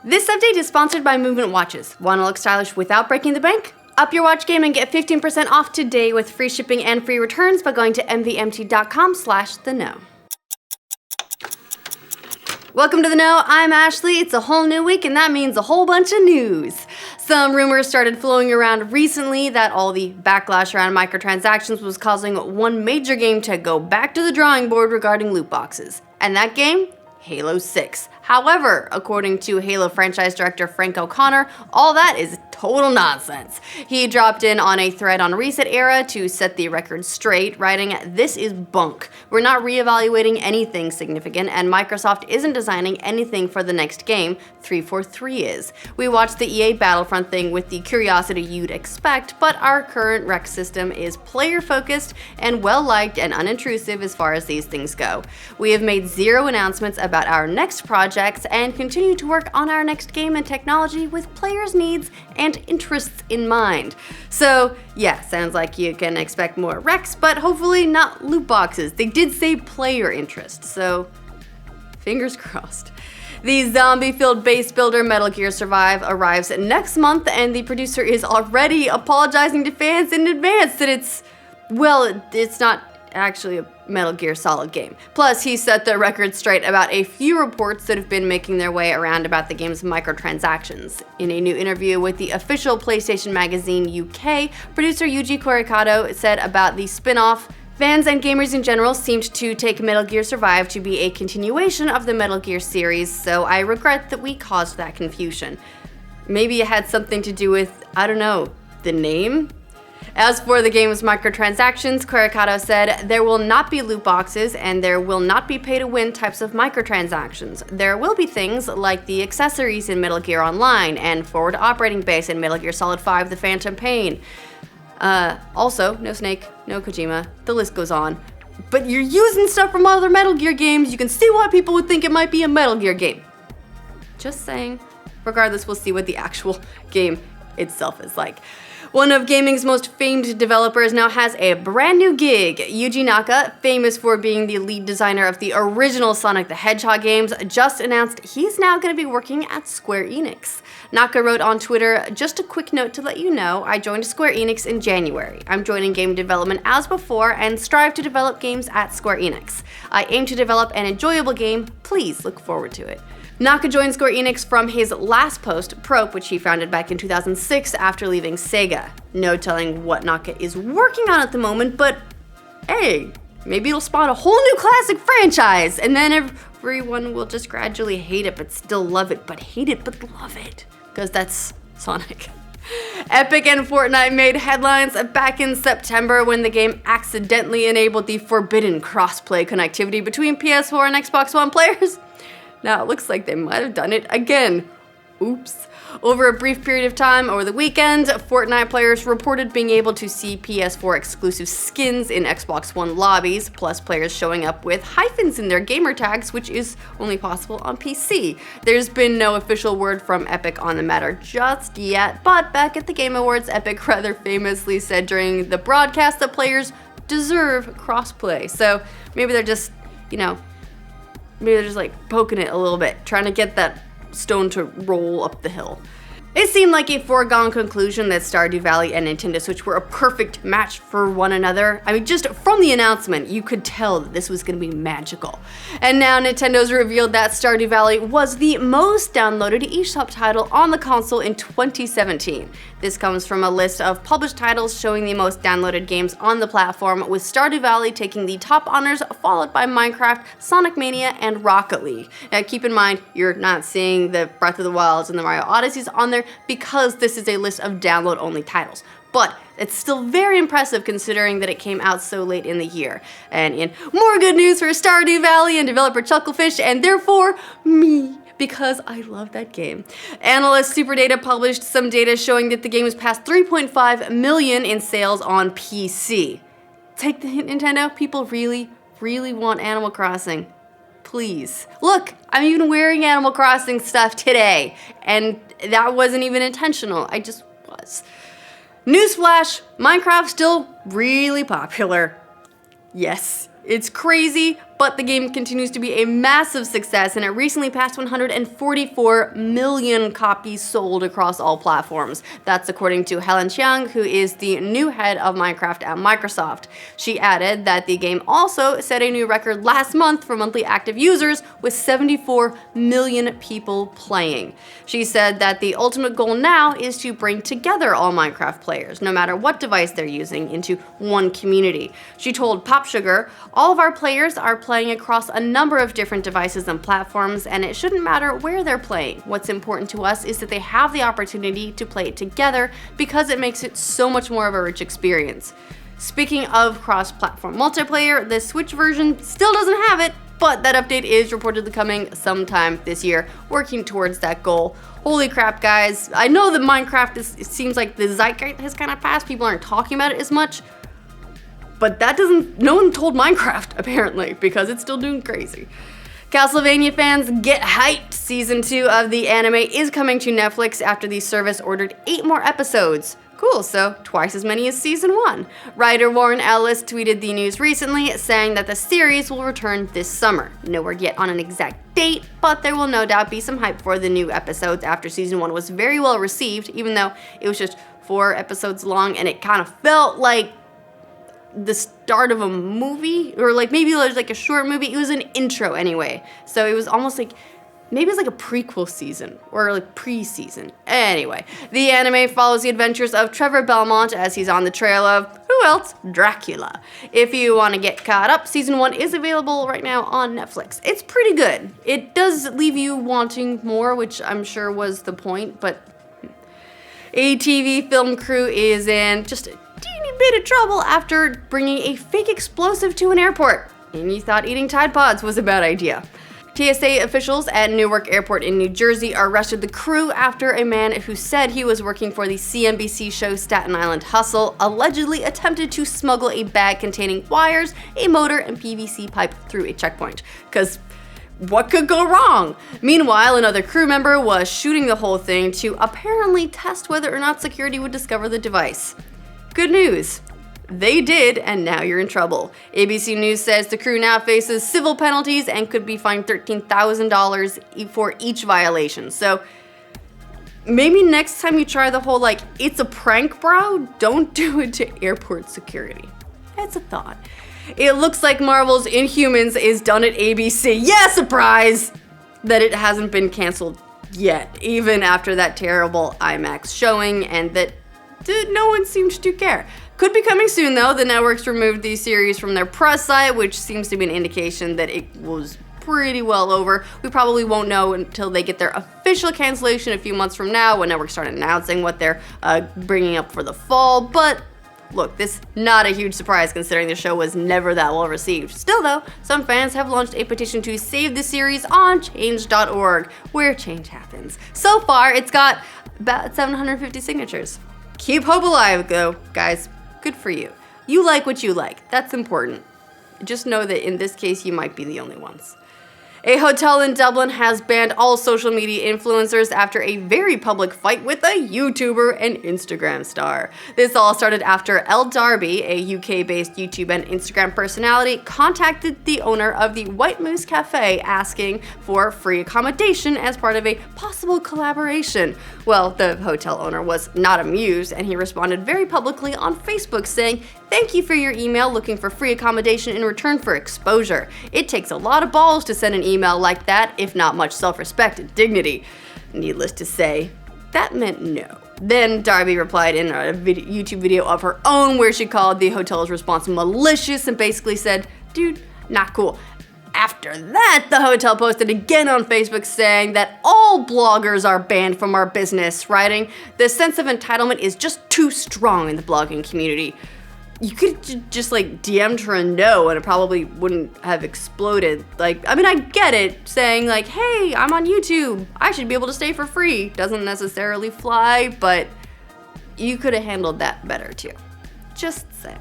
This update is sponsored by Movement Watches. Want to look stylish without breaking the bank? Up your watch game and get 15% off today with free shipping and free returns by going to mvmt.com/theknow. Welcome to The Know, I'm Ashley. It's a whole new week and that means a whole bunch of news. Some rumors started flowing around recently that all the backlash around microtransactions was causing one major game to go back to the drawing board regarding loot boxes. And that game? Halo 6. However, according to Halo franchise director Frank O'Connor, all that is total nonsense. He dropped in on a thread on Reset Era to set the record straight, writing, "This is bunk. We're not reevaluating anything significant, and Microsoft isn't designing anything for the next game. 343 is. We watched the EA Battlefront thing with the curiosity you'd expect, but our current rec system is player-focused and well-liked and unintrusive as far as these things go. We have made zero announcements about our next projects and continue to work on our next game and technology with players' needs and interests in mind." So yeah, sounds like you can expect more recs, but hopefully not loot boxes. They did say player interest, so fingers crossed. The zombie-filled base builder Metal Gear Survive arrives next month, and the producer is already apologizing to fans in advance that it's not actually a Metal Gear Solid game. Plus, he set the record straight about a few reports that have been making their way around about the game's microtransactions. In a new interview with the official PlayStation magazine UK, producer YUJI said about the spin-off, "Fans and gamers in general seemed to take Metal Gear Survive to be a continuation of the Metal Gear series, so I regret that we caused that confusion." Maybe it had something to do with, I don't know, the name? As for the game's microtransactions, Kurikato said, "There will not be loot boxes and there will not be pay-to-win types of microtransactions. There will be things like the accessories in Metal Gear Online and forward operating base in Metal Gear Solid 5 The Phantom Pain. Also, no Snake, no Kojima, the list goes on. But you're using stuff from other Metal Gear games, you can see why people would think it might be a Metal Gear game." Just saying. Regardless, we'll see what the actual game itself is like. One of gaming's most famed developers now has a brand new gig. YUJI NAKA, famous for being the lead designer of the original Sonic the Hedgehog games, just announced he's now going to be working at Square Enix. NAKA wrote on Twitter, "Just a quick note to let you know, I joined Square Enix in January. I'm joining game development as before and strive to develop games at Square Enix. I aim to develop an enjoyable game. Please look forward to it." NAKA joined Square Enix from his last post, Probe, which he founded back in 2006 after leaving Sega. No telling what NAKA is working on at the moment, but hey, maybe it'll spawn a whole new classic franchise, and then everyone will just gradually hate it but still love it, but hate it but love it, because that's Sonic. Epic and Fortnite made headlines back in September when the game accidentally enabled the forbidden crossplay connectivity between PS4 and Xbox One players. Now, it looks like they might have done it again. Oops. Over a brief period of time over the weekend, Fortnite players reported being able to see PS4 exclusive skins in Xbox One lobbies, plus players showing up with hyphens in their gamer tags, which is only possible on PC. There's been no official word from Epic on the matter just yet, but back at the Game Awards, Epic rather famously said during the broadcast that players deserve crossplay. So maybe they're just, maybe they're just like poking it a little bit, trying to get that stone to roll up the hill. It seemed like a foregone conclusion that Stardew Valley and Nintendo Switch were a perfect match for one another. I mean, just from the announcement, you could tell that this was going to be magical. And now Nintendo's revealed that Stardew Valley was the most downloaded eShop title on the console in 2017. This comes from a list of published titles showing the most downloaded games on the platform, with Stardew Valley taking the top honors, followed by Minecraft, Sonic Mania, and Rocket League. Now keep in mind, you're not seeing the Breath of the Wilds and the Mario Odysseys on there because this is a list of download-only titles. But it's still very impressive considering that it came out so late in the year. And in more good news for Stardew Valley and developer Chucklefish, and therefore me, because I love that game. Analyst Superdata published some data showing that the game has passed 3.5 million in sales on PC. Take the hint, Nintendo. People really, really want Animal Crossing. Please. Look, I'm even wearing Animal Crossing stuff today, and that wasn't even intentional. I just was. Newsflash, Minecraft's still really popular. Yes, it's crazy, but the game continues to be a massive success, and it recently passed 144 million copies sold across all platforms. That's according to Helen Chiang, who is the new head of Minecraft at Microsoft. She added that the game also set a new record last month for monthly active users, with 74 million people playing. She said that the ultimate goal now is to bring together all Minecraft players, no matter what device they're using, into one community. She told Pop Sugar, "All of our players are playing across a number of different devices and platforms, and it shouldn't matter where they're playing. What's important to us is that they have the opportunity to play it together, because it makes it so much more of a rich experience." Speaking of cross-platform multiplayer, the Switch version still doesn't have it, but that update is reportedly coming sometime this year, working towards that goal. Holy crap, guys. I know that Minecraft it seems like the zeitgeist has kind of passed. People aren't talking about it as much. But no one told Minecraft, apparently, because it's still doing crazy. Castlevania fans, get hyped! Season 2 of the anime is coming to Netflix after the service ordered 8 more episodes. Cool, so twice as many as season 1. Writer Warren Ellis tweeted the news recently, saying that the series will return this summer. No word yet on an exact date, but there will no doubt be some hype for the new episodes after season 1 was very well received, even though it was just 4 episodes long and it kind of felt like the start of a movie, or like maybe it was like a short movie. It was an intro anyway, so it was almost like maybe it's like a prequel season, or like pre-season. Anyway, the anime follows the adventures of Trevor Belmont as he's on the trail of, who else? Dracula. If you want to get caught up, season 1 is available right now on Netflix. It's pretty good. It does leave you wanting more, which I'm sure was the point, but a TV film crew is in just a teeny bit of trouble after bringing a fake explosive to an airport. And you thought eating Tide Pods was a bad idea. TSA officials at Newark Airport in New Jersey arrested the crew after a man who said he was working for the CNBC show Staten Island Hustle allegedly attempted to smuggle a bag containing wires, a motor, and PVC pipe through a checkpoint. Because what could go wrong? Meanwhile, another crew member was shooting the whole thing to apparently test whether or not security would discover the device. Good news. They did, and now you're in trouble. ABC News says the crew now faces civil penalties and could be fined $13,000 for each violation. So maybe next time you try the whole like, it's a prank, bro, don't do it to airport security. That's a thought. It looks like Marvel's Inhumans is done at ABC. Yeah, surprise! That it hasn't been canceled yet, even after that terrible IMAX showing, and that no one seemed to care. Could be coming soon though. The networks removed the series from their press site, which seems to be an indication that it was pretty well over. We probably won't know until they get their official cancellation a few months from now, when networks start announcing what they're bringing up for the fall. But look, this is not a huge surprise considering the show was never that well received. Still though, some fans have launched a petition to save the series on change.org, where change happens. So far, it's got about 750 signatures. Keep hope alive though, guys. Good for you. You like what you like. That's important. Just know that in this case, you might be the only ones. A hotel in Dublin has banned all social media influencers after a very public fight with a YouTuber and Instagram star. This all started after Elle Darby, a UK-based YouTube and Instagram personality, contacted the owner of the White Moose Cafe asking for free accommodation as part of a possible collaboration. Well, the hotel owner was not amused, and he responded very publicly on Facebook saying, "Thank you for your email looking for free accommodation in return for exposure. It takes a lot of balls to send an email like that, if not much self-respect and dignity." Needless to say, that meant no. Then Darby replied in a YouTube video of her own where she called the hotel's response malicious and basically said, "Dude, not cool." After that, the hotel posted again on Facebook saying that all bloggers are banned from our business, writing, "The sense of entitlement is just too strong in the blogging community." You could just like DM'd her a no and it probably wouldn't have exploded. Like, I mean, I get it, saying like, hey, I'm on YouTube, I should be able to stay for free. Doesn't necessarily fly, but you could have handled that better too. Just saying.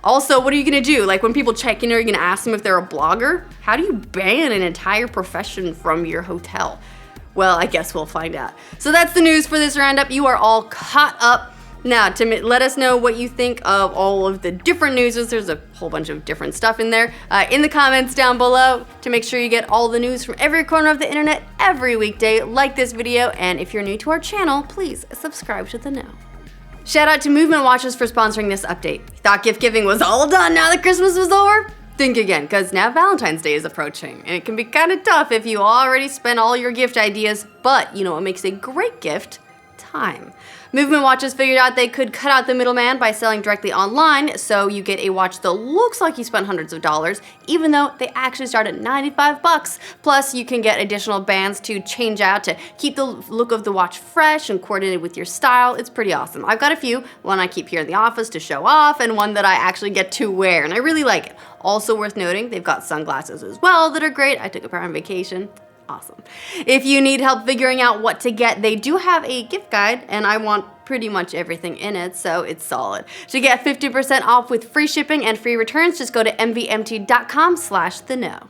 Also, what are you gonna do? Like when people check in, are you gonna ask them if they're a blogger? How do you ban an entire profession from your hotel? Well, I guess we'll find out. So that's the news for this roundup. You are all caught up. Now, to let us know what you think of all of the different newses, there's a whole bunch of different stuff in there, in the comments down below, to make sure you get all the news from every corner of the internet every weekday. Like this video, and if you're new to our channel, please subscribe to The Know. Shout out to Movement Watchers for sponsoring this update. Thought gift giving was all done now that Christmas was over? Think again, because now Valentine's Day is approaching, and it can be kind of tough if you already spent all your gift ideas, but you know what makes a great gift? Time. Movement Watches figured out they could cut out the middleman by selling directly online, so you get a watch that looks like you spent hundreds of dollars, even though they actually start at 95 bucks. Plus, you can get additional bands to change out to keep the look of the watch fresh and coordinated with your style. It's pretty awesome. I've got a few, one I keep here in the office to show off, and one that I actually get to wear, and I really like it. Also worth noting, they've got sunglasses as well that are great. I took a pair on vacation. Awesome. If you need help figuring out what to get, they do have a gift guide, and I want pretty much everything in it, so it's solid. To get 50% off with free shipping and free returns, just go to mvmt.com/theknow.